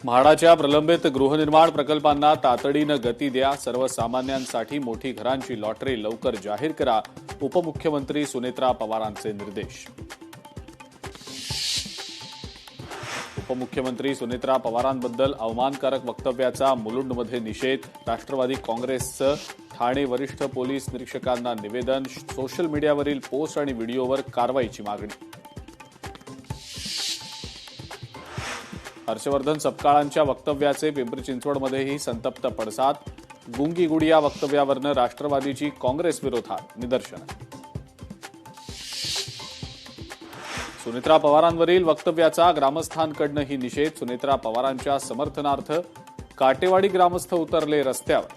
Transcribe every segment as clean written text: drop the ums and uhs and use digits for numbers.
म्हाडाच्या प्रलंबित गृहनिर्माण प्रकल्पांना तातडीनं गती द्या. सर्वसामान्यांसाठी मोठी घरांची लॉटरी लवकर जाहीर करा. उपमुख्यमंत्री सुनेत्रा पवारांचे निर्देश. उपमुख्यमंत्री सुनेत्रा पवारांबद्दल अवमानकारक वक्तव्याचा मुलुंडमध्ये निषेध. राष्ट्रवादी काँग्रेसचं ठाणे वरिष्ठ पोलीस निरीक्षकांना निवेदन. सोशल मीडियावरील पोस्ट आणि व्हिडिओवर कारवाईची मागणी. हर्षवर्धन सपकाळांच्या वक्तव्याचे पिंपरी चिंचवडमध्येही संतप्त पडसाद. गुंगी गुडिया वक्तव्यावरनं राष्ट्रवादीची काँग्रेस विरोधात निदर्शनं. सुनेत्रा पवारांवरील वक्तव्याचा ग्रामस्थांकडूनही निषेध. सुनेत्रा पवारांच्या समर्थनार्थ काटेवाडी ग्रामस्थ उतरले रस्त्यावर.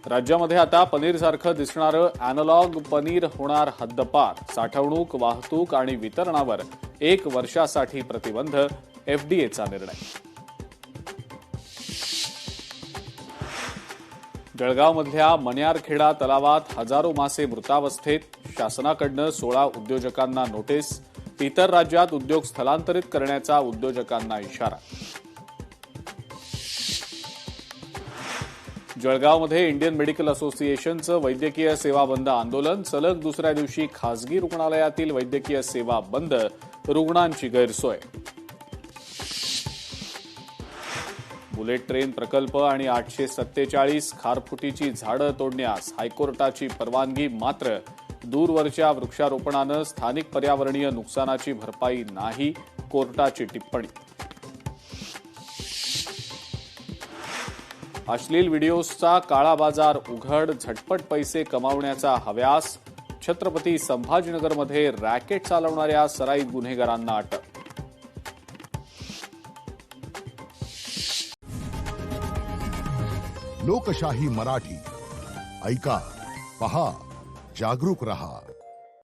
राज्यामध्ये आता पनीरसारखं दिसणारं अॅनालॉग पनीर होणार हद्दपार. साठवणूक, वाहतूक आणि वितरणावर 1 वर्षासाठी प्रतिबंध. एफडीएचा निर्णय. जळगावमधल्या मण्यारखेडा तलावात हजारो मासे मृतावस्थेत. शासनाकडून 16 उद्योजकांना नोटीस. इतर राज्यात उद्योग स्थलांतरित करण्याचा उद्योजकांना इशारा. जळगावमध्ये इंडियन मेडिकल असोसिएशनचं वैद्यकीय सेवा बंद आंदोलन. सलग दुसऱ्या दिवशी खासगी रुग्णालयातील वैद्यकीय सेवा बंद. रुग्णांची गैरसोय. बुलेट ट्रेन प्रकल्प आणि 847 खारफुटीची झाडं तोडण्यास हायकोर्टाची परवानगी. मात्र दूरवरच्या वृक्षारोपणानं स्थानिक पर्यावरणीय नुकसानाची भरपाई नाही. कोर्टाची टिप्पणी. अश्लील व्हिडिओजचा काळा बाजार उघड. झटपट पैसे कमावण्याचा हव्यास. छत्रपती संभाजीनगरमध्ये रॅकेट चालवणाऱ्या सराईत गुन्हेगारांना अटक. लोकशाही मराठी ऐका, पहा, जागरूक रहा.